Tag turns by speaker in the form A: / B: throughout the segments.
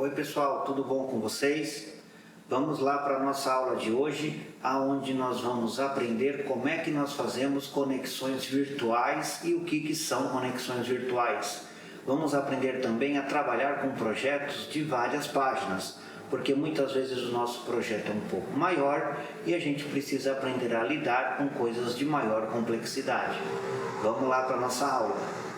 A: Oi pessoal, tudo bom com vocês? Vamos lá para a nossa aula de hoje, aonde nós vamos aprender como é que nós fazemos conexões virtuais e o que são conexões virtuais. Vamos aprender também a trabalhar com projetos de várias páginas, porque muitas vezes o nosso projeto é um pouco maior e a gente precisa aprender a lidar com coisas de maior complexidade. Vamos lá para a nossa aula.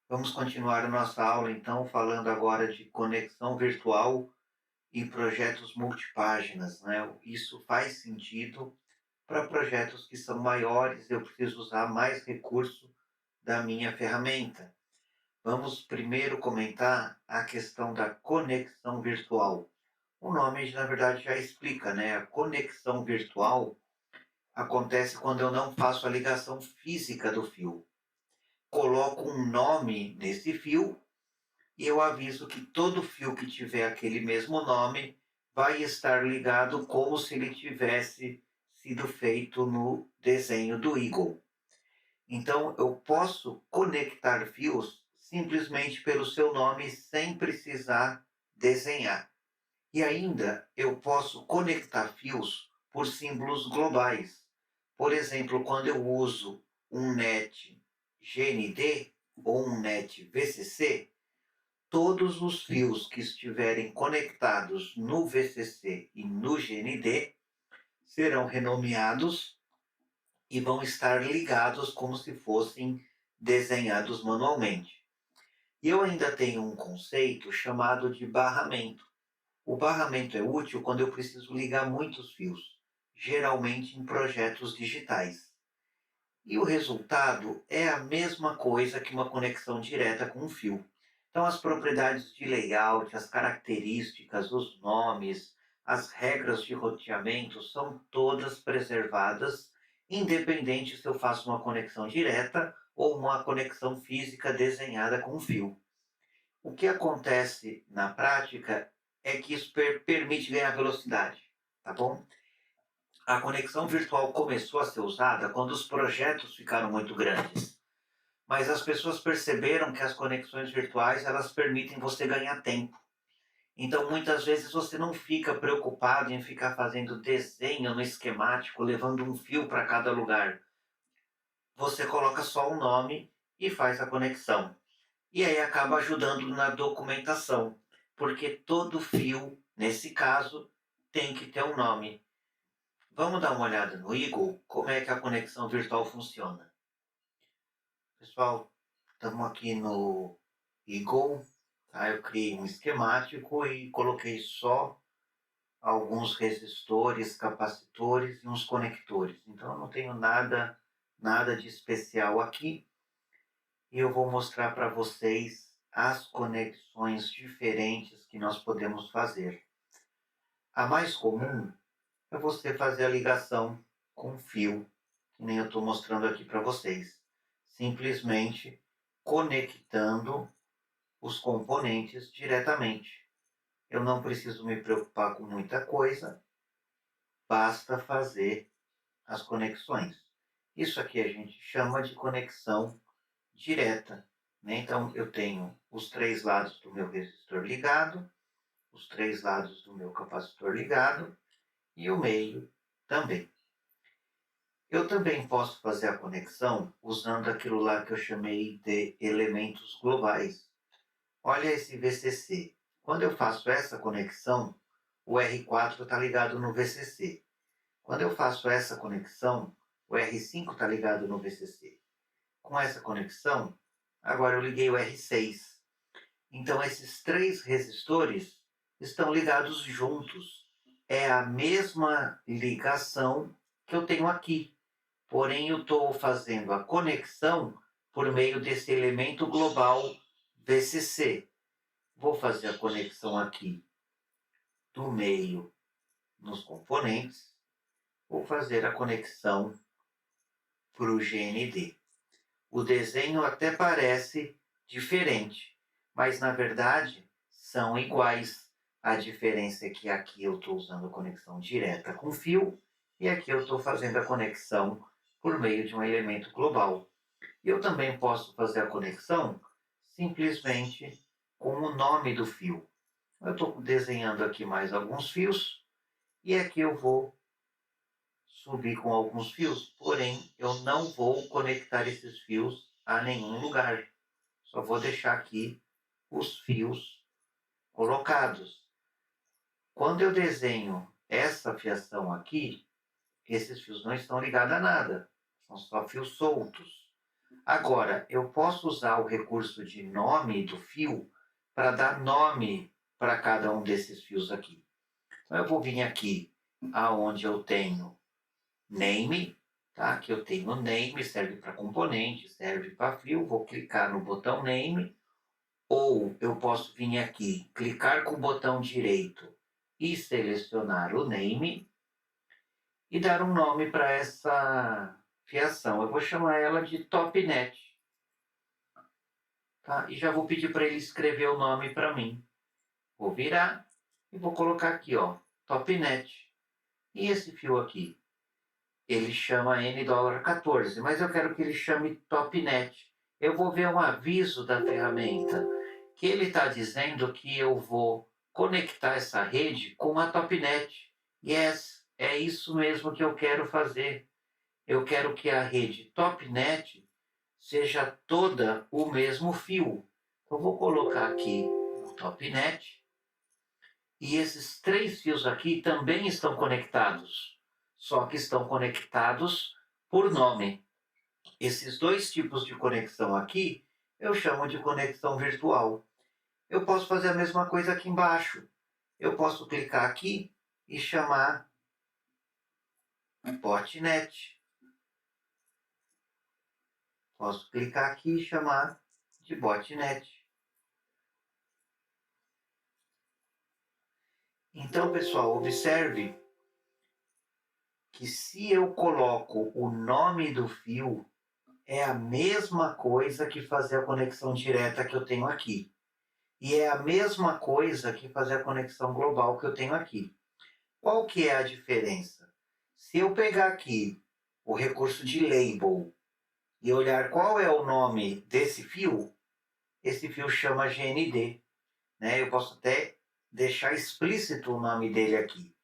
A: Vamos continuar a nossa aula, então, falando agora de conexão virtual e projetos multipáginas, né? Isso faz sentido para projetos que são maiores, eu preciso usar mais recurso da minha ferramenta. Vamos primeiro comentar a questão da conexão virtual. O nome, na verdade, já explica, né? A conexão virtual acontece quando eu não faço a ligação física do fio. Coloco um nome nesse fio e eu aviso que todo fio que tiver aquele mesmo nome vai estar ligado como se ele tivesse sido feito no desenho do Eagle. Então, eu posso conectar fios simplesmente pelo seu nome sem precisar desenhar. E ainda, eu posso conectar fios por símbolos globais. Por exemplo, quando eu uso um NET GND ou um NET VCC, todos os fios que estiverem conectados no VCC e no GND serão renomeados e vão estar ligados como se fossem desenhados manualmente. E eu ainda tenho um conceito chamado de barramento. O barramento é útil quando eu preciso ligar muitos fios, geralmente em projetos digitais. E o resultado é a mesma coisa que uma conexão direta com um fio. Então, as propriedades de layout, as características, os nomes, as regras de roteamento são todas preservadas, independente se eu faço uma conexão direta ou uma conexão física desenhada com fio. O que acontece na prática é que isso permite ganhar velocidade, tá bom? A conexão virtual começou a ser usada quando os projetos ficaram muito grandes. Mas as pessoas perceberam que as conexões virtuais elas permitem você ganhar tempo. Então, muitas vezes você não fica preocupado em ficar fazendo desenho no esquemático, levando um fio para cada lugar. Você coloca só o nome e faz a conexão. E aí acaba ajudando na documentação, porque todo fio, nesse caso, tem que ter um nome. Vamos dar uma olhada no Eagle, como é que a conexão virtual funciona. Pessoal, estamos aqui no Eagle, tá? Eu criei um esquemático e coloquei só alguns resistores, capacitores e uns conectores. Então eu não tenho nada de especial aqui. E eu vou mostrar para vocês as conexões diferentes que nós podemos fazer. A mais comum é você fazer a ligação com fio, que nem eu estou mostrando aqui para vocês. Simplesmente conectando os componentes diretamente. Eu não preciso me preocupar com muita coisa, basta fazer as conexões. Isso aqui a gente chama de conexão direta, né? Então, eu tenho os três lados do meu resistor ligado, os três lados do meu capacitor ligado e o meio também. Eu também posso fazer a conexão usando aquilo lá que eu chamei de elementos globais. Olha esse VCC. Quando eu faço essa conexão, o R4 está ligado no VCC. Quando eu faço essa conexão, o R5 está ligado no VCC. Com essa conexão, agora eu liguei o R6. Então, esses três resistores estão ligados juntos. É a mesma ligação que eu tenho aqui. Porém, eu estou fazendo a conexão por meio desse elemento global VCC. Vou fazer a conexão aqui do meio nos componentes. Vou fazer a conexão para o GND. O desenho até parece diferente, mas na verdade são iguais. A diferença é que aqui eu estou usando a conexão direta com fio e aqui eu estou fazendo a conexão por meio de um elemento global. Eu também posso fazer a conexão simplesmente com o nome do fio. Eu estou desenhando aqui mais alguns fios e aqui eu vou subir com alguns fios, porém eu não vou conectar esses fios a nenhum lugar. Só vou deixar aqui os fios colocados. Quando eu desenho essa fiação aqui, esses fios não estão ligados a nada, são só fios soltos. Agora, eu posso usar o recurso de nome do fio para dar nome para cada um desses fios aqui. Então, eu vou vir aqui aonde eu tenho name, tá? Que eu tenho name, serve para componente, serve para fio. Vou clicar no botão name, ou eu posso vir aqui, clicar com o botão direito e selecionar o name e dar um nome para essa fiação. Eu vou chamar ela de topnet. Tá? E já vou pedir para ele escrever o nome para mim. Vou virar e vou colocar aqui, ó, topnet. E esse fio aqui? Ele chama $14, mas eu quero que ele chame topnet. Eu vou ver um aviso da ferramenta que ele está dizendo que eu vou conectar essa rede com a topnet. Yes, é isso mesmo que eu quero fazer. Eu quero que a rede topnet seja toda o mesmo fio. Eu vou colocar aqui o topnet e esses 3 fios aqui também estão conectados, só que estão conectados por nome. Esses 2 tipos de conexão aqui eu chamo de conexão virtual. Eu posso fazer a mesma coisa aqui embaixo. Eu posso clicar aqui e chamar botnet. Posso clicar aqui e chamar de botnet. Então, pessoal, observe que se eu coloco o nome do fio, é a mesma coisa que fazer a conexão direta que eu tenho aqui. E é a mesma coisa que fazer a conexão global que eu tenho aqui. Qual que é a diferença? Se eu pegar aqui o recurso de label e olhar qual é o nome desse fio, esse fio chama GND. Né? Eu posso até deixar explícito o nome dele aqui,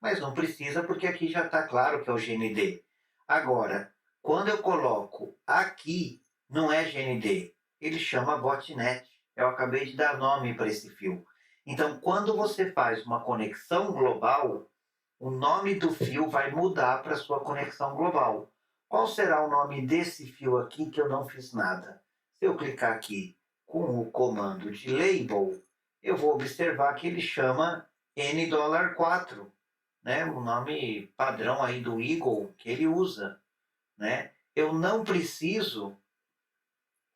A: mas não precisa porque aqui já está claro que é o GND. Agora, quando eu coloco aqui, não é GND, ele chama botnet. Eu acabei de dar nome para esse fio. Então, quando você faz uma conexão global, o nome do fio vai mudar para a sua conexão global. Qual será o nome desse fio aqui que eu não fiz nada? Se eu clicar aqui com o comando de label, eu vou observar que ele chama $4, né? O nome padrão aí do Eagle que ele usa, né? Eu não preciso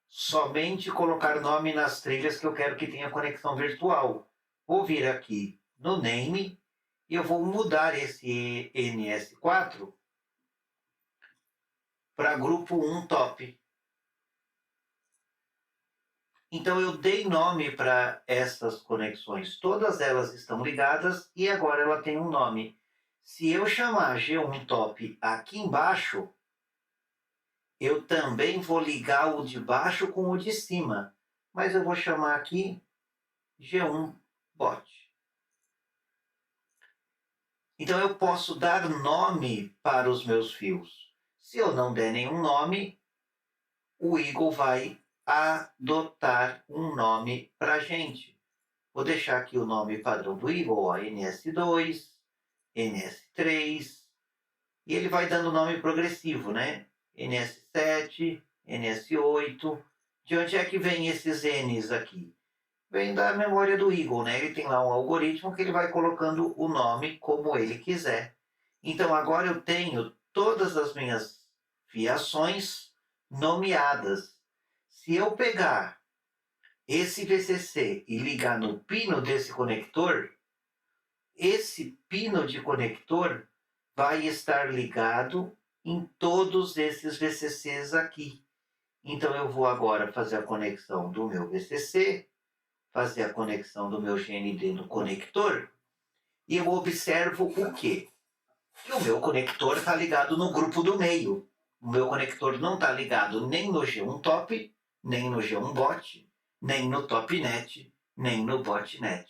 A: somente colocar nome nas trilhas que eu quero que tenha conexão virtual. Vou vir aqui no name e eu vou mudar esse NS4 para grupo 1 top. Então eu dei nome para essas conexões. Todas elas estão ligadas e agora ela tem um nome. Se eu chamar G1 top aqui embaixo, eu também vou ligar o de baixo com o de cima. Mas eu vou chamar aqui G1 bot. Então eu posso dar nome para os meus fios. Se eu não der nenhum nome, o Eagle vai adotar um nome para a gente. Vou deixar aqui o nome padrão do Eagle, ó, NS2, NS3, e ele vai dando nome progressivo, né? NS7, NS8. De onde é que vem esses N's aqui? Vem da memória do Eagle, né? Ele tem lá um algoritmo que ele vai colocando o nome como ele quiser. Então agora eu tenho todas as minhas fiações nomeadas. Se eu pegar esse VCC e ligar no pino desse conector, esse pino de conector vai estar ligado em todos esses VCCs aqui. Então eu vou agora fazer a conexão do meu VCC fazer a conexão do meu GND no conector, e eu observo o quê? Que o meu conector está ligado no grupo do meio. O meu conector não está ligado nem no G1 Top, nem no G1 Bot, nem no Topnet, nem no Botnet.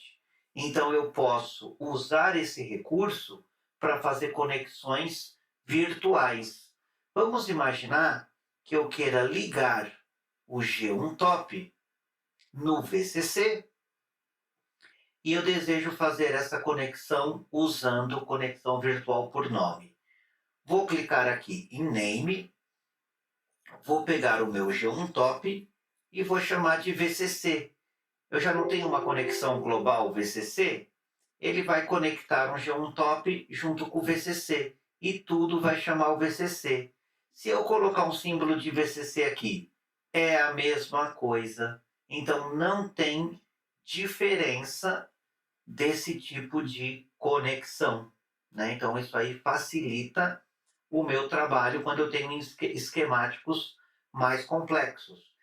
A: Então eu posso usar esse recurso para fazer conexões virtuais. Vamos imaginar que eu queira ligar o G1 Top no VCC e eu desejo fazer essa conexão usando conexão virtual por nome. Vou clicar aqui em Name, vou pegar o meu G1 Top e vou chamar de VCC. Eu já não tenho uma conexão global VCC, ele vai conectar um G1 Top junto com o VCC e tudo vai chamar o VCC. Se eu colocar um símbolo de VCC aqui, é a mesma coisa. Então não tem diferença desse tipo de conexão, né? Então isso aí facilita o meu trabalho quando eu tenho esquemáticos mais complexos.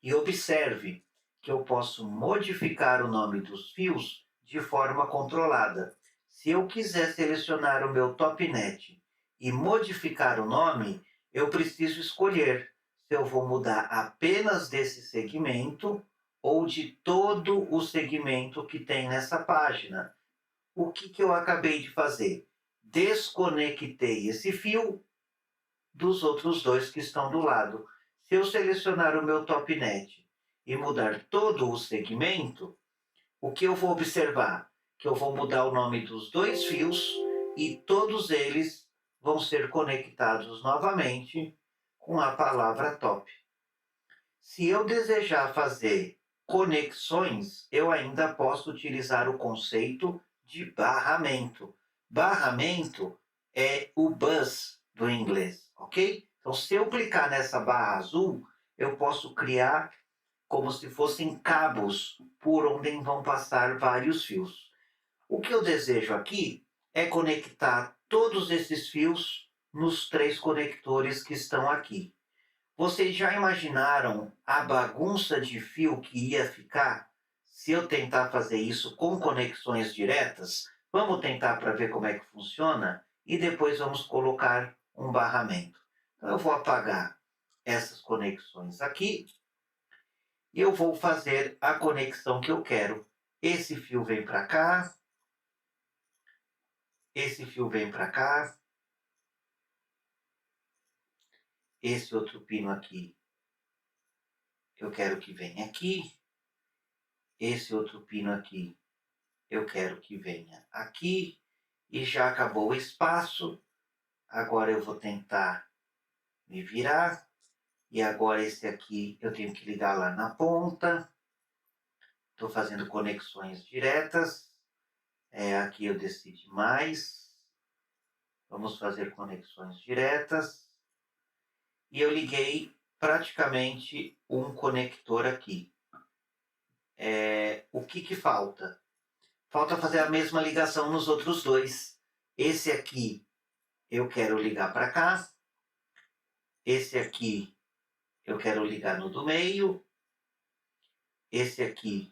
A: E observe que eu posso modificar o nome dos fios de forma controlada. Se eu quiser selecionar o meu Topnet e modificar o nome, eu preciso escolher se eu vou mudar apenas desse segmento ou de todo o segmento que tem nessa página. O que eu acabei de fazer? Desconectei esse fio dos outros dois que estão do lado. Se eu selecionar o meu Topnet e mudar todo o segmento, o que eu vou observar? Que eu vou mudar o nome dos dois fios e todos eles vão ser conectados novamente com a palavra top. Se eu desejar fazer conexões, eu ainda posso utilizar o conceito de barramento. Barramento é o bus do inglês, ok? Então, se eu clicar nessa barra azul, eu posso criar como se fossem cabos por onde vão passar vários fios. O que eu desejo aqui é conectar todos esses fios nos 3 conectores que estão aqui. Vocês já imaginaram a bagunça de fio que ia ficar se eu tentar fazer isso com conexões diretas? Vamos tentar para ver como é que funciona e depois vamos colocar um barramento. Então eu vou apagar essas conexões aqui e eu vou fazer a conexão que eu quero. Esse fio vem para cá, esse fio vem para cá, esse outro pino aqui eu quero que venha aqui, esse outro pino aqui eu quero que venha aqui, e já acabou o espaço. Agora eu vou tentar me virar, e agora esse aqui eu tenho que ligar lá na ponta. Estou fazendo conexões diretas. Aqui eu desci demais. Vamos fazer conexões diretas. E eu liguei praticamente um conector aqui. O que falta? Falta fazer a mesma ligação nos outros dois. Esse aqui eu quero ligar para cá. Esse aqui eu quero ligar no do meio. Esse aqui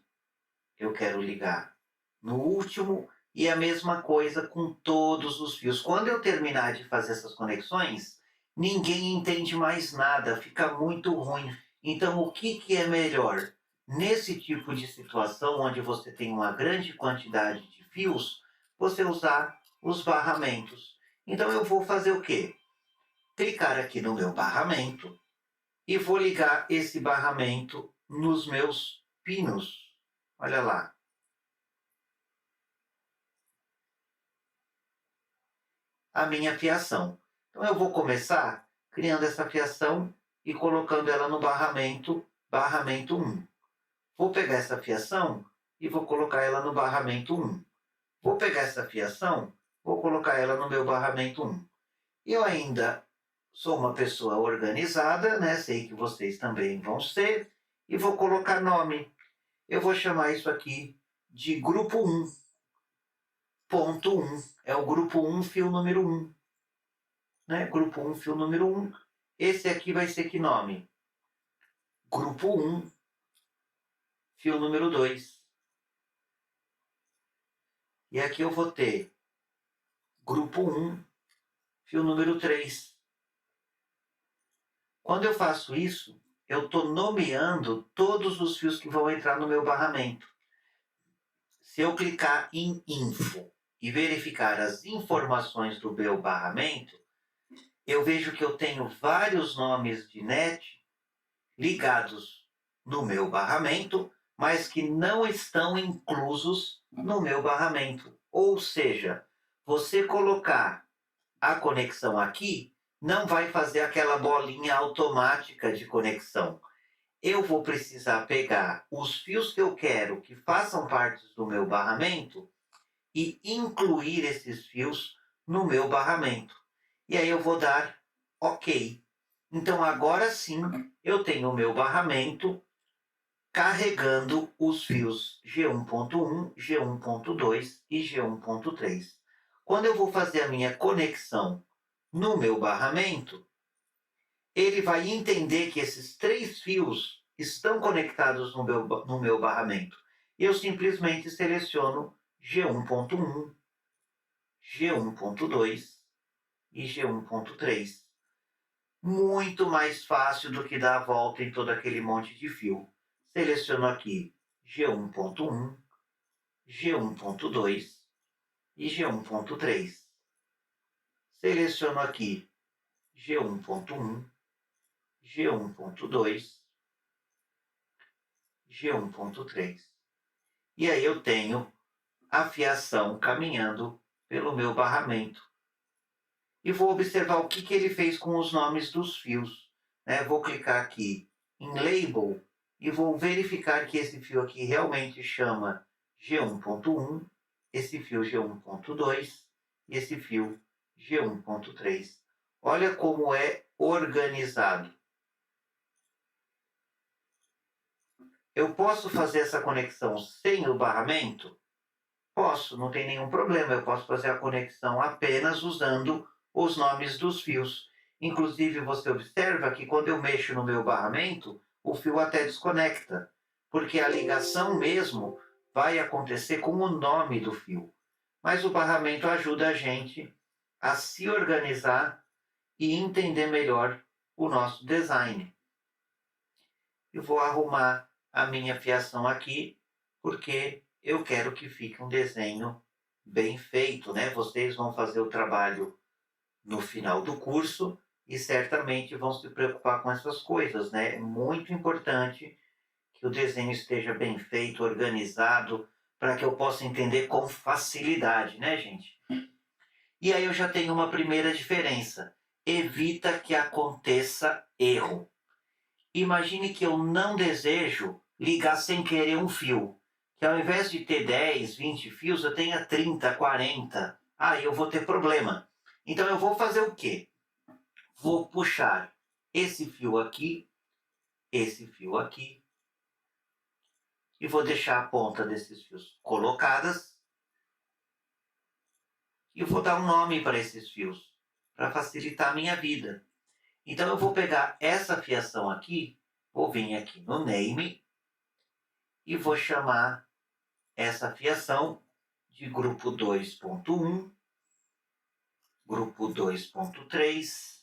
A: eu quero ligar no último. E a mesma coisa com todos os fios. Quando eu terminar de fazer essas conexões, ninguém entende mais nada, fica muito ruim. Então, o que é melhor? Nesse tipo de situação, onde você tem uma grande quantidade de fios, você usar os barramentos. Então, eu vou fazer o quê? Clicar aqui no meu barramento e vou ligar esse barramento nos meus pinos. Olha lá. A minha fiação. Então eu vou começar criando essa fiação e colocando ela no barramento 1. Vou pegar essa fiação e vou colocar ela no barramento 1. Vou pegar essa fiação, vou colocar ela no meu barramento 1. Eu ainda sou uma pessoa organizada, né? Sei que vocês também vão ser, e vou colocar nome. Eu vou chamar isso aqui de grupo 1. Ponto 1. É o grupo 1, fio número 1. Né? Grupo 1, fio número 1. Esse aqui vai ser que nome? Grupo 1, fio número 2. E aqui eu vou ter grupo 1, fio número 3. Quando eu faço isso, eu estou nomeando todos os fios que vão entrar no meu barramento. Se eu clicar em Info e verificar as informações do meu barramento, eu vejo que eu tenho vários nomes de net ligados no meu barramento, mas que não estão inclusos no meu barramento. Ou seja, você colocar a conexão aqui não vai fazer aquela bolinha automática de conexão. Eu vou precisar pegar os fios que eu quero que façam parte do meu barramento e incluir esses fios no meu barramento. E aí eu vou dar OK. Então agora sim eu tenho o meu barramento carregando os fios G1.1, G1.2 e G1.3. Quando eu vou fazer a minha conexão no meu barramento, ele vai entender que esses 3 fios estão conectados no meu barramento. E eu simplesmente seleciono G1.1, G1.2 e G1.3. Muito mais fácil do que dar a volta em todo aquele monte de fio. Seleciono aqui G1.1, G1.2 e G1.3. Seleciono aqui G1.1, G1.2, G1.3. E aí eu tenho a fiação caminhando pelo meu barramento. E vou observar o que ele fez com os nomes dos fios. Vou clicar aqui em Label e vou verificar que esse fio aqui realmente chama G1.1, esse fio G1.2 e esse fio G1.3. Olha como é organizado. Eu posso fazer essa conexão sem o barramento? Posso, não tem nenhum problema. Eu posso fazer a conexão apenas usando os nomes dos fios. Inclusive, você observa que quando eu mexo no meu barramento, o fio até desconecta, porque a ligação mesmo vai acontecer com o nome do fio. Mas o barramento ajuda a gente a se organizar e entender melhor o nosso design. Eu vou arrumar a minha fiação aqui, porque eu quero que fique um desenho bem feito, né? Vocês vão fazer o trabalho no final do curso e certamente vão se preocupar com essas coisas, né? É muito importante que o desenho esteja bem feito, organizado, para que eu possa entender com facilidade, né, gente? E aí eu já tenho uma primeira diferença. Evita que aconteça erro. Imagine que eu não desejo ligar sem querer um fio. Que ao invés de ter 10, 20 fios, eu tenha 30, 40. Aí eu vou ter problema. Então eu vou fazer o quê? Vou puxar esse fio aqui e vou deixar a ponta desses fios colocadas e vou dar um nome para esses fios, para facilitar a minha vida. Então eu vou pegar essa fiação aqui, vou vir aqui no Name e vou chamar essa fiação de grupo 2.1, grupo 2.3,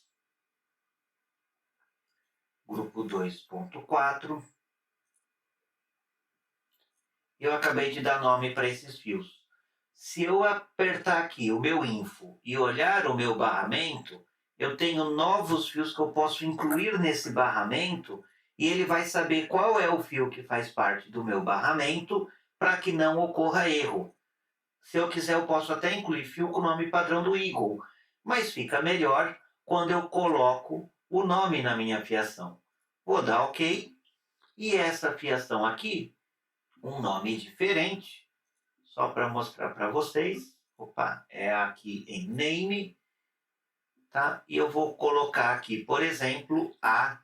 A: grupo 2.4. Eu acabei de dar nome para esses fios. Se eu apertar aqui o meu info e olhar o meu barramento, eu tenho novos fios que eu posso incluir nesse barramento e ele vai saber qual é o fio que faz parte do meu barramento para que não ocorra erro. Se eu quiser, eu posso até incluir fio com o nome padrão do Eagle, mas fica melhor quando eu coloco o nome na minha fiação. Vou dar OK. E essa fiação aqui, um nome diferente, só para mostrar para vocês. Opa, é aqui em Name, tá? E eu vou colocar aqui, por exemplo, A,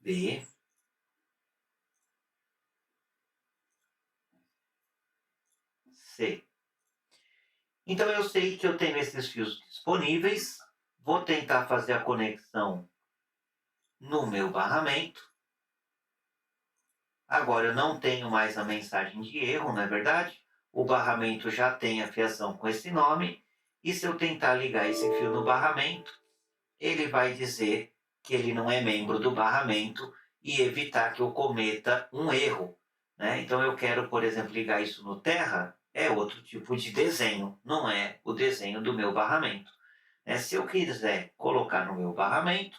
A: B, C. Então eu sei que eu tenho esses fios disponíveis. Vou tentar fazer a conexão no meu barramento. Agora eu não tenho mais a mensagem de erro, não é verdade? O barramento já tem a fiação com esse nome, e se eu tentar ligar esse fio no barramento, ele vai dizer que ele não é membro do barramento e evitar que eu cometa um erro, né? Então eu quero, por exemplo, ligar isso no terra, é outro tipo de desenho, não é o desenho do meu barramento, né? Se eu quiser colocar no meu barramento,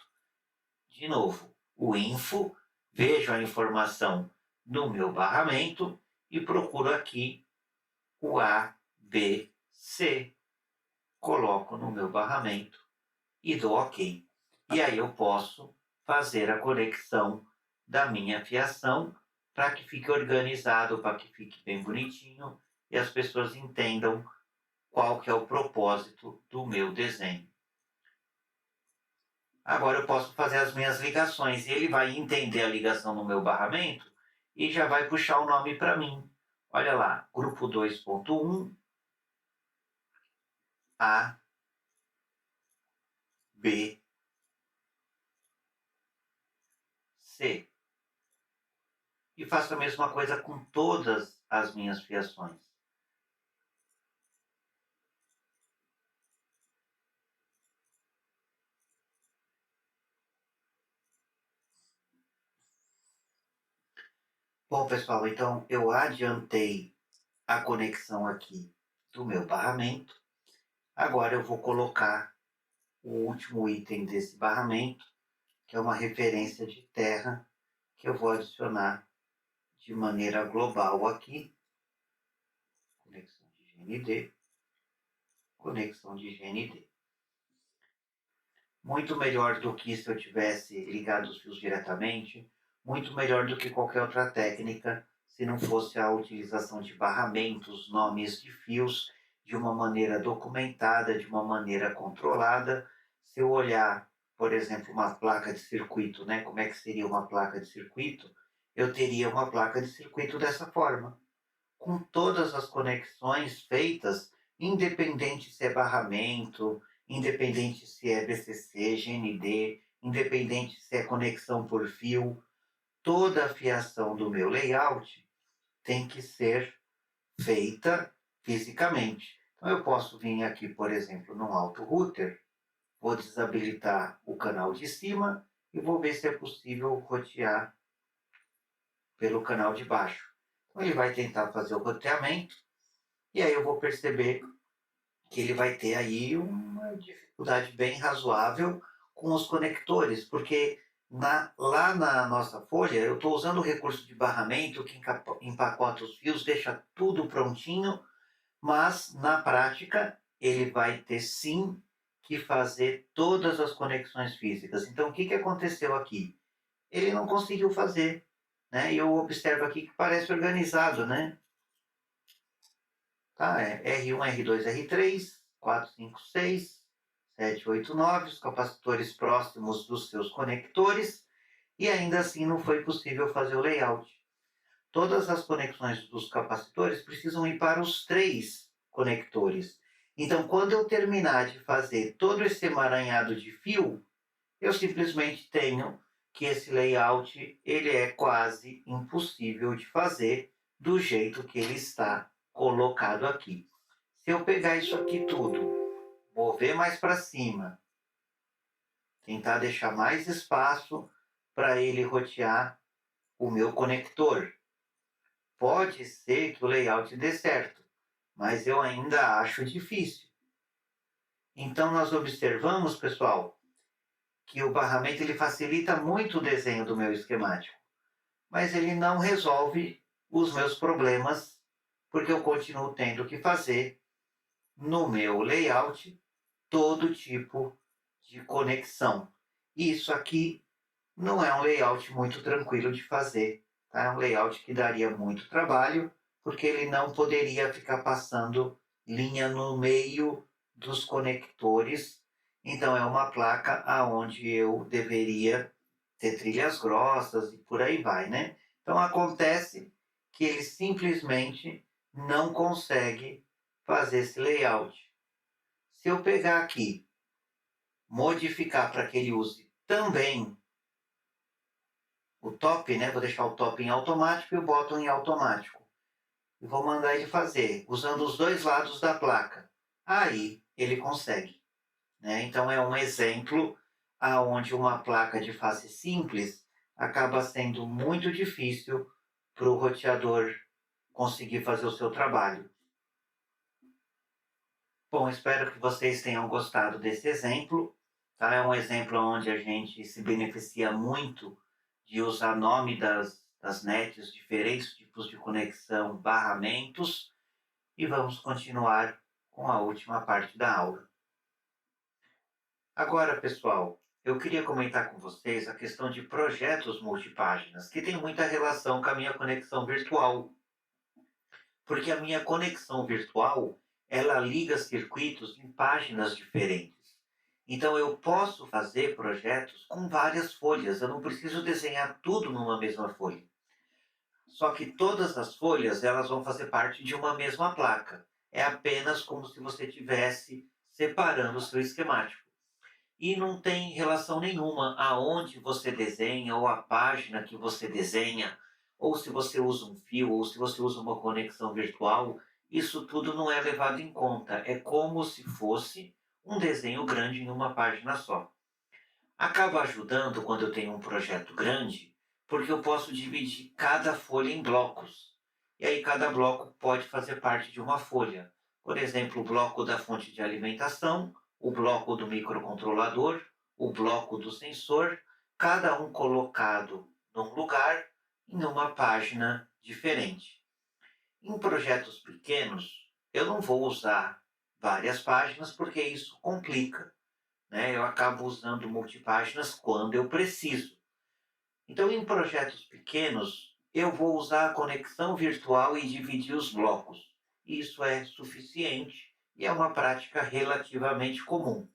A: de novo, o info, vejo a informação no meu barramento e procuro aqui o A, B, C, coloco no meu barramento e dou OK. E aí eu posso fazer a conexão da minha fiação para que fique organizado, para que fique bem bonitinho e as pessoas entendam qual que é o propósito do meu desenho. Agora eu posso fazer as minhas ligações. Ele vai entender a ligação no meu barramento e já vai puxar o nome para mim. Olha lá, grupo 2.1, A, B, C. E faço a mesma coisa com todas as minhas fiações. Bom, pessoal, então eu adiantei a conexão aqui do meu barramento. Agora eu vou colocar o último item desse barramento, que é uma referência de terra, que eu vou adicionar de maneira global aqui. Conexão de GND. Conexão de GND. Muito melhor do que se eu tivesse ligado os fios diretamente, muito melhor do que qualquer outra técnica, se não fosse a utilização de barramentos, nomes de fios, de uma maneira documentada, de uma maneira controlada. Se eu olhar, por exemplo, uma placa de circuito, né, como é que seria uma placa de circuito, eu teria uma placa de circuito dessa forma, com todas as conexões feitas, independente se é barramento, independente se é BCC, GND, independente se é conexão por fio, toda a fiação do meu layout tem que ser feita fisicamente. Então eu posso vir aqui, por exemplo, no Auto Router, vou desabilitar o canal de cima e vou ver se é possível rotear pelo canal de baixo. Então ele vai tentar fazer o roteamento e aí eu vou perceber que ele vai ter aí uma dificuldade bem razoável com os conectores, porque lá na nossa folha eu estou usando o recurso de barramento que empacota os fios, deixa tudo prontinho, mas na prática ele vai ter sim que fazer todas as conexões físicas. Então o que aconteceu aqui? Ele não conseguiu fazer, né? E eu observo aqui que parece organizado, né? Tá? É R1, R2, R3, 4, 5, 6, 7, 8, 9, os capacitores próximos dos seus conectores, e ainda assim não foi possível fazer o layout. Todas as conexões dos capacitores precisam ir para os 3 conectores. Então, quando eu terminar de fazer todo esse emaranhado de fio, eu simplesmente tenho que esse layout ele é quase impossível de fazer do jeito que ele está colocado aqui. Se eu pegar isso aqui tudo, mover mais para cima, tentar deixar mais espaço para ele rotear o meu conector, pode ser que o layout dê certo, mas eu ainda acho difícil. Então nós observamos, pessoal, que o barramento ele facilita muito o desenho do meu esquemático, mas ele não resolve os meus problemas, porque eu continuo tendo que fazer no meu layout todo tipo de conexão. E isso aqui não é um layout muito tranquilo de fazer, tá? É um layout que daria muito trabalho, porque ele não poderia ficar passando linha no meio dos conectores. Então é uma placa aonde eu deveria ter trilhas grossas e por aí vai, né? Então acontece que ele simplesmente não consegue fazer esse layout. Se eu pegar aqui, modificar para que ele use também o top, né? Vou deixar o top em automático e o bottom em automático. E vou mandar ele fazer, usando os dois lados da placa. Aí ele consegue, né? Então é um exemplo aonde uma placa de face simples acaba sendo muito difícil para o roteador conseguir fazer o seu trabalho. Bom, espero que vocês tenham gostado desse exemplo. Tá? É um exemplo onde a gente se beneficia muito de usar nome das nets, diferentes tipos de conexão, barramentos, e vamos continuar com a última parte da aula. Agora, pessoal, eu queria comentar com vocês a questão de projetos multipáginas, que tem muita relação com a minha conexão virtual. Porque a minha conexão virtual, ela liga circuitos em páginas diferentes. Então eu posso fazer projetos com várias folhas, eu não preciso desenhar tudo numa mesma folha. Só que todas as folhas, elas vão fazer parte de uma mesma placa. É apenas como se você estivesse separando o seu esquemático. E não tem relação nenhuma aonde você desenha, ou a página que você desenha, ou se você usa um fio, ou se você usa uma conexão virtual, isso tudo não é levado em conta. É como se fosse um desenho grande em uma página só. Acaba ajudando quando eu tenho um projeto grande, porque eu posso dividir cada folha em blocos. E aí cada bloco pode fazer parte de uma folha. Por exemplo, o bloco da fonte de alimentação, o bloco do microcontrolador, o bloco do sensor, cada um colocado num lugar, em uma página diferente. Em projetos pequenos, eu não vou usar várias páginas porque isso complica, né? Eu acabo usando multipáginas quando eu preciso. Então, em projetos pequenos, eu vou usar a conexão virtual e dividir os blocos. Isso é suficiente e é uma prática relativamente comum.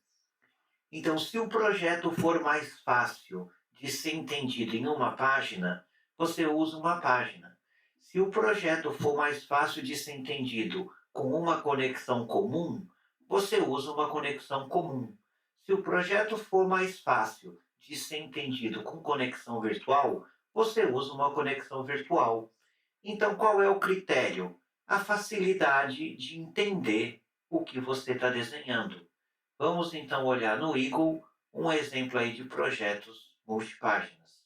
A: Então, se o projeto for mais fácil de ser entendido em uma página, você usa uma página. Se o projeto for mais fácil de ser entendido com uma conexão comum, você usa uma conexão comum. Se o projeto for mais fácil de ser entendido com conexão virtual, você usa uma conexão virtual. Então, qual é o critério? A facilidade de entender o que você está desenhando. Vamos então olhar no Eagle um exemplo aí de projetos multipáginas.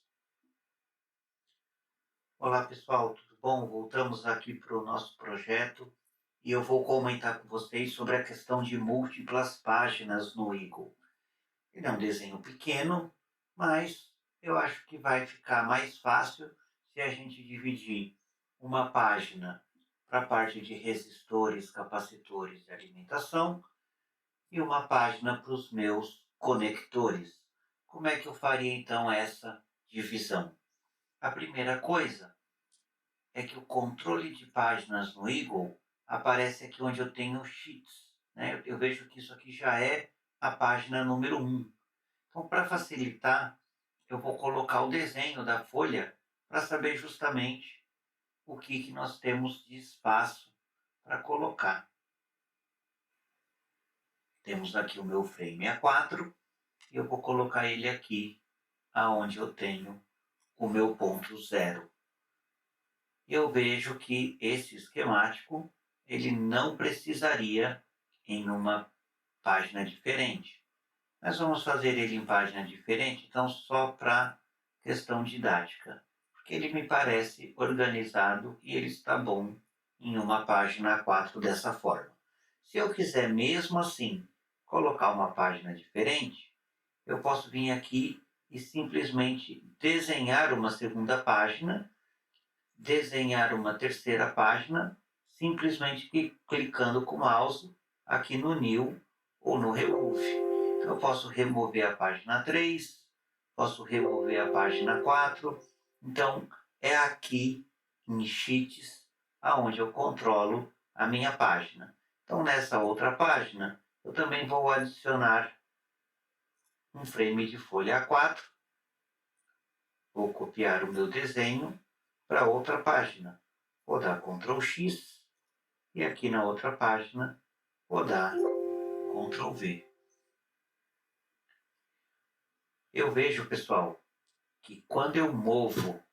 A: Olá pessoal, tudo bom? Voltamos aqui para o nosso projeto e eu vou comentar com vocês sobre a questão de múltiplas páginas no Eagle. Ele é um desenho pequeno, mas eu acho que vai ficar mais fácil se a gente dividir uma página para a parte de resistores, capacitores e alimentação e uma página para os meus conectores. Como é que eu faria então essa divisão? A primeira coisa é que o controle de páginas no Eagle aparece aqui onde eu tenho sheets, né? Eu vejo que isso aqui já é a página número 1. Então, para facilitar, eu vou colocar o desenho da folha para saber justamente o que nós temos de espaço para colocar. Temos aqui o meu frame A4 e eu vou colocar ele aqui aonde eu tenho o meu ponto zero. Eu vejo que esse esquemático ele não precisaria em uma página diferente. Nós vamos fazer ele em página diferente, então só para questão didática, porque ele me parece organizado e ele está bom em uma página A4 dessa forma. Se eu quiser mesmo assim colocar uma página diferente, eu posso vir aqui e simplesmente desenhar uma segunda página, desenhar uma terceira página, simplesmente clicando com o mouse aqui no New ou no Remove. Então, eu posso remover a página 3, posso remover a página 4. Então, é aqui em Sheets aonde eu controlo a minha página. Então, nessa outra página, eu também vou adicionar um frame de folha A4. Vou copiar o meu desenho para outra página. Vou dar Ctrl X e aqui na outra página vou dar Ctrl V. Eu vejo, pessoal, que quando eu movo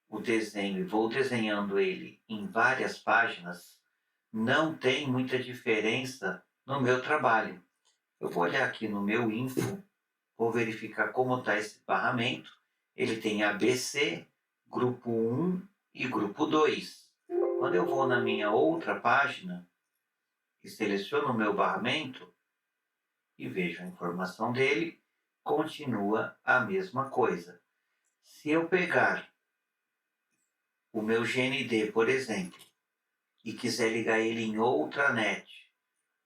A: o desenho e vou desenhando ele em várias páginas, não tem muita diferença no meu trabalho. Eu vou olhar aqui no meu info, vou verificar como está esse barramento. Ele tem ABC, grupo 1 e grupo 2. Quando eu vou na minha outra página e seleciono o meu barramento e vejo a informação dele, continua a mesma coisa. Se eu pegar o meu GND, por exemplo, e quiser ligar ele em outra net,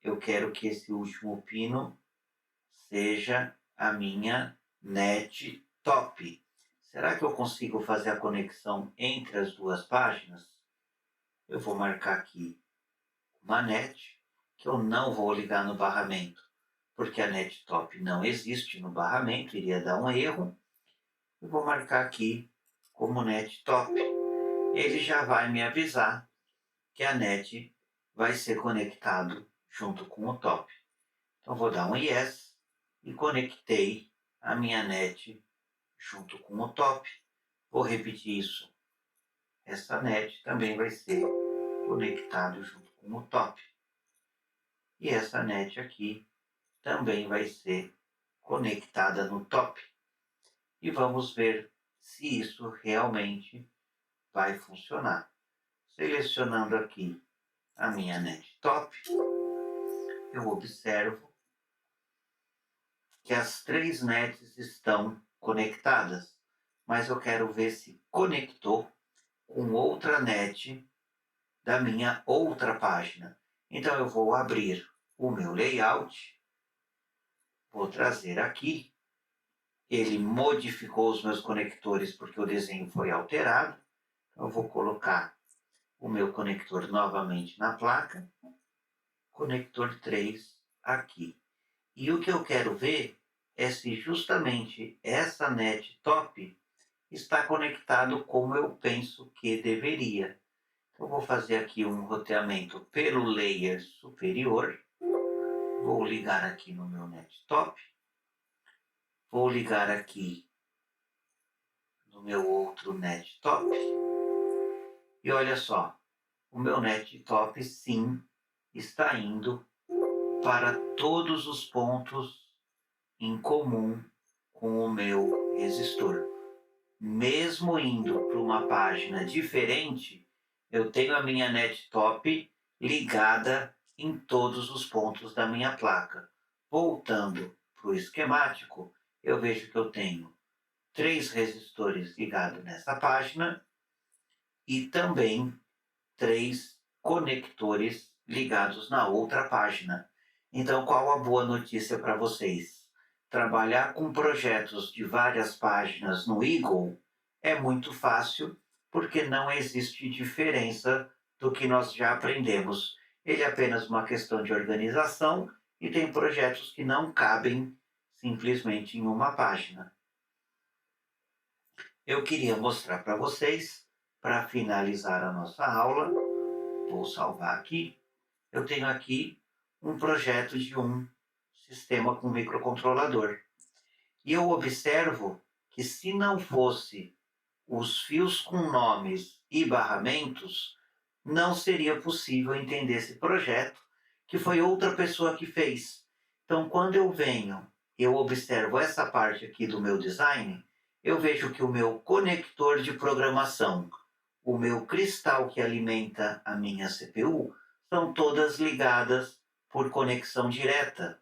A: eu quero que esse último pino seja a minha net top. Será que eu consigo fazer a conexão entre as duas páginas? Eu vou marcar aqui uma net que eu não vou ligar no barramento, porque a net top não existe no barramento, iria dar um erro. Eu vou marcar aqui como net top. Ele já vai me avisar que a net vai ser conectado junto com o top. Então vou dar um yes e conectei a minha net junto com o top. Vou repetir isso. Essa net também vai ser conectado junto com o top. E essa net aqui também vai ser conectada no top. E vamos ver se isso realmente vai funcionar. Selecionando aqui a minha net top, eu observo que as 3 nets estão conectadas, mas eu quero ver se conectou com outra net da minha outra página. Então eu vou abrir o meu layout, vou trazer aqui, ele modificou os meus conectores porque o desenho foi alterado. Então eu vou colocar o meu conector novamente na placa, conector 3 aqui. E o que eu quero ver é se justamente essa net top está conectado como eu penso que deveria. Então, eu vou fazer aqui um roteamento pelo layer superior. Vou ligar aqui no meu net top. Vou ligar aqui no meu outro net top. E olha só, o meu net top sim está indo para todos os pontos em comum com o meu resistor. Mesmo indo para uma página diferente, eu tenho a minha net top ligada em todos os pontos da minha placa. Voltando para o esquemático, eu vejo que eu tenho 3 resistores ligados nessa página e também 3 conectores ligados na outra página. Então, qual a boa notícia para vocês? Trabalhar com projetos de várias páginas no Eagle é muito fácil, porque não existe diferença do que nós já aprendemos. Ele é apenas uma questão de organização e tem projetos que não cabem simplesmente em uma página. Eu queria mostrar para vocês, para finalizar a nossa aula, vou salvar aqui, eu tenho aqui um projeto de um sistema com microcontrolador. E eu observo que se não fosse os fios com nomes e barramentos, não seria possível entender esse projeto, que foi outra pessoa que fez. Então, quando eu venho, eu observo essa parte aqui do meu design, eu vejo que o meu conector de programação, o meu cristal que alimenta a minha CPU, são todas ligadas por conexão direta.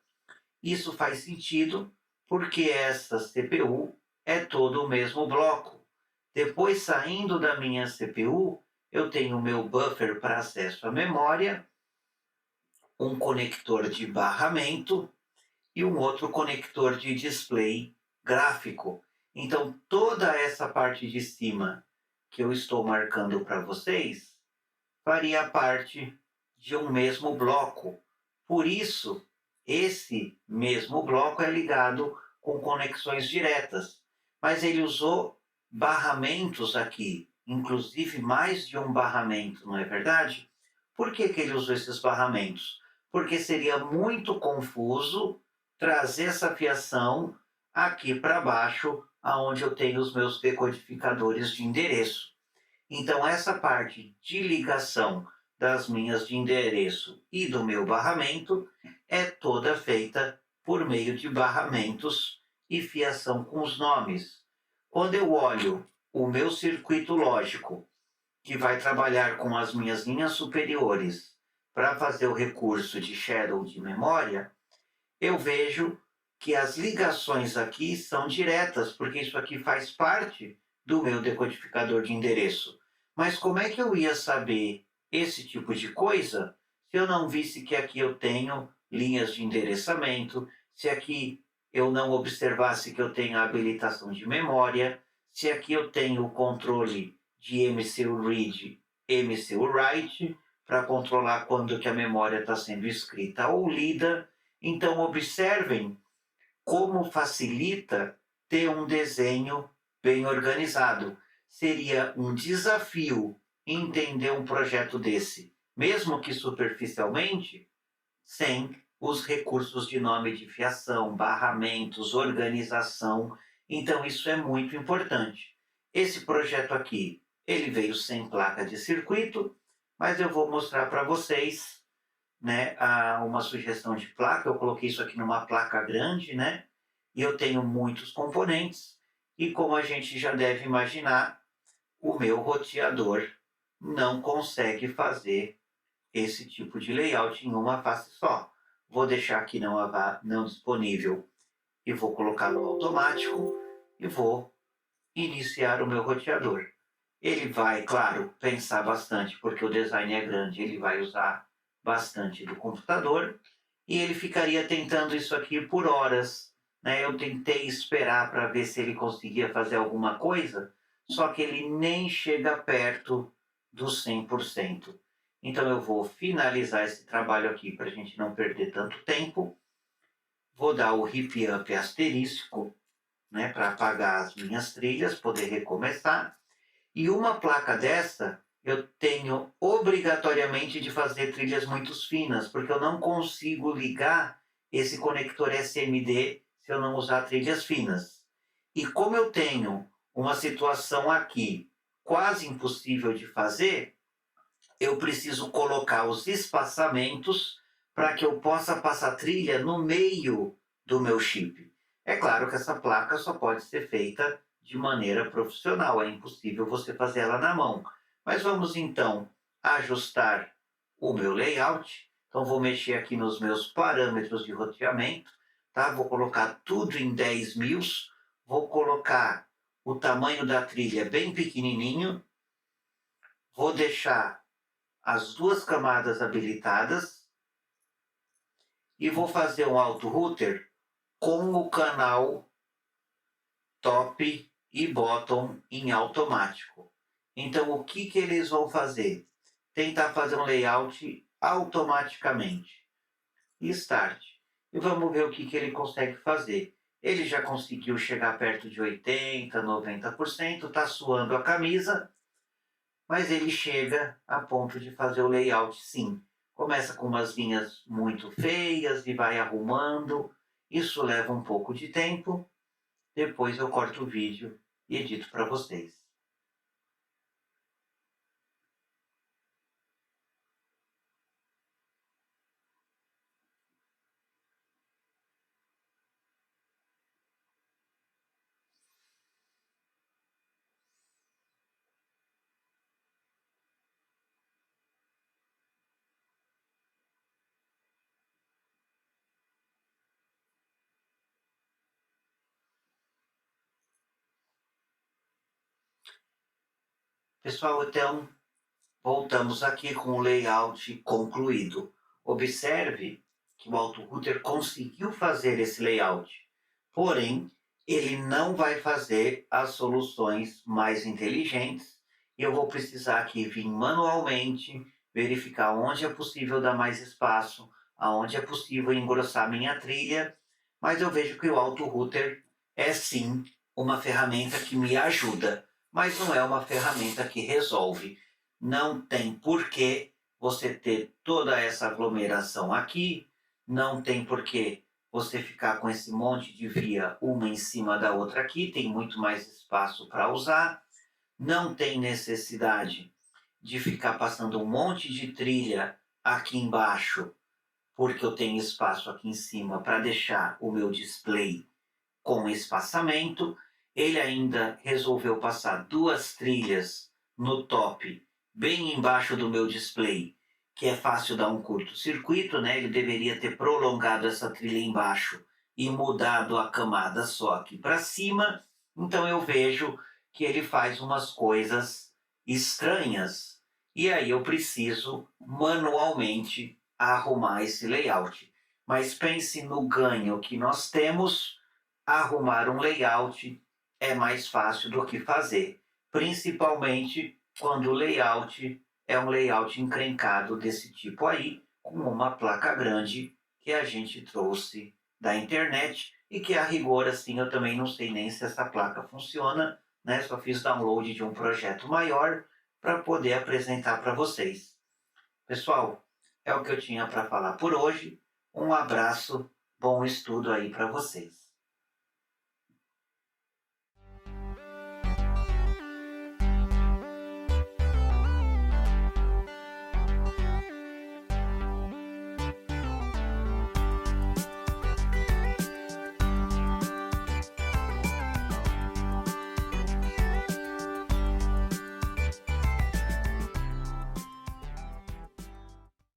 A: Isso faz sentido porque essa CPU é todo o mesmo bloco. Depois, saindo da minha CPU, eu tenho o meu buffer para acesso à memória, um conector de barramento e um outro conector de display gráfico. Então, toda essa parte de cima que eu estou marcando para vocês faria parte de um mesmo bloco. Por isso, esse mesmo bloco é ligado com conexões diretas. Mas ele usou barramentos aqui, inclusive mais de um barramento, não é verdade? Por que ele usou esses barramentos? Porque seria muito confuso trazer essa fiação aqui para baixo aonde eu tenho os meus decodificadores de endereço. Então, essa parte de ligação das linhas de endereço e do meu barramento é toda feita por meio de barramentos e fiação com os nomes. Quando eu olho o meu circuito lógico, que vai trabalhar com as minhas linhas superiores para fazer o recurso de shadow de memória, eu vejo que as ligações aqui são diretas, porque isso aqui faz parte do meu decodificador de endereço. Mas como é que eu ia saber esse tipo de coisa se eu não visse que aqui eu tenho linhas de endereçamento, se aqui eu não observasse que eu tenho a habilitação de memória, se aqui eu tenho o controle de MCU Read, MCU Write, para controlar quando que a memória está sendo escrita ou lida. Então, observem como facilita ter um desenho bem organizado. Seria um desafio entender um projeto desse, mesmo que superficialmente, sem os recursos de nome de fiação, barramentos, organização. Então, isso é muito importante. Esse projeto aqui, ele veio sem placa de circuito, mas eu vou mostrar para vocês, né, uma sugestão de placa. Eu coloquei isso aqui numa placa grande, né? E eu tenho muitos componentes. E como a gente já deve imaginar, o meu roteador não consegue fazer esse tipo de layout em uma face só. Vou deixar aqui não disponível e vou colocar no automático e vou iniciar o meu roteador. Ele vai, claro, pensar bastante, porque o design é grande, ele vai usar bastante do computador, e ele ficaria tentando isso aqui por horas, né? Eu tentei esperar para ver se ele conseguia fazer alguma coisa, só que ele nem chega perto dos 100%. Então eu vou finalizar esse trabalho aqui para a gente não perder tanto tempo. Vou dar o hip up asterisco, né, para apagar as minhas trilhas, poder recomeçar. E uma placa dessa, eu tenho obrigatoriamente de fazer trilhas muito finas, porque eu não consigo ligar esse conector SMD se eu não usar trilhas finas. E como eu tenho uma situação aqui quase impossível de fazer, eu preciso colocar os espaçamentos para que eu possa passar trilha no meio do meu chip. É claro que essa placa só pode ser feita de maneira profissional, é impossível você fazer ela na mão. Mas vamos então ajustar o meu layout. Então vou mexer aqui nos meus parâmetros de roteamento, tá? Vou colocar tudo em 10.000, vou colocar o tamanho da trilha bem pequenininho, vou deixar as duas camadas habilitadas e vou fazer um auto router com o canal top e bottom em automático. Então, o que eles vão fazer? Tentar fazer um layout automaticamente. Start. E vamos ver o que ele consegue fazer. Ele já conseguiu chegar perto de 80%, 90%, está suando a camisa, mas ele chega a ponto de fazer o layout sim. Começa com umas linhas muito feias e vai arrumando. Isso leva um pouco de tempo. Depois eu corto o vídeo e edito para vocês. Pessoal, então voltamos aqui com o layout concluído. Observe que o AutoRouter conseguiu fazer esse layout, porém, ele não vai fazer as soluções mais inteligentes e eu vou precisar aqui vir manualmente, verificar onde é possível dar mais espaço, aonde é possível engrossar minha trilha, mas eu vejo que o AutoRouter é sim uma ferramenta que me ajuda, mas não é uma ferramenta que resolve. Não tem porquê você ter toda essa aglomeração aqui, não tem porquê você ficar com esse monte de via uma em cima da outra aqui, tem muito mais espaço para usar, não tem necessidade de ficar passando um monte de trilha aqui embaixo, porque eu tenho espaço aqui em cima para deixar o meu display com espaçamento. Ele ainda resolveu passar 2 trilhas no top, bem embaixo do meu display, que é fácil dar um curto-circuito, né? Ele deveria ter prolongado essa trilha embaixo e mudado a camada só aqui para cima. Então eu vejo que ele faz umas coisas estranhas. E aí eu preciso manualmente arrumar esse layout. Mas pense no ganho que nós temos. Arrumar um layout é mais fácil do que fazer, principalmente quando o layout é um layout encrencado desse tipo aí, com uma placa grande que a gente trouxe da internet e que a rigor assim eu também não sei nem se essa placa funciona, né? Só fiz download de um projeto maior para poder apresentar para vocês. Pessoal, é o que eu tinha para falar por hoje. Um abraço, bom estudo aí para vocês.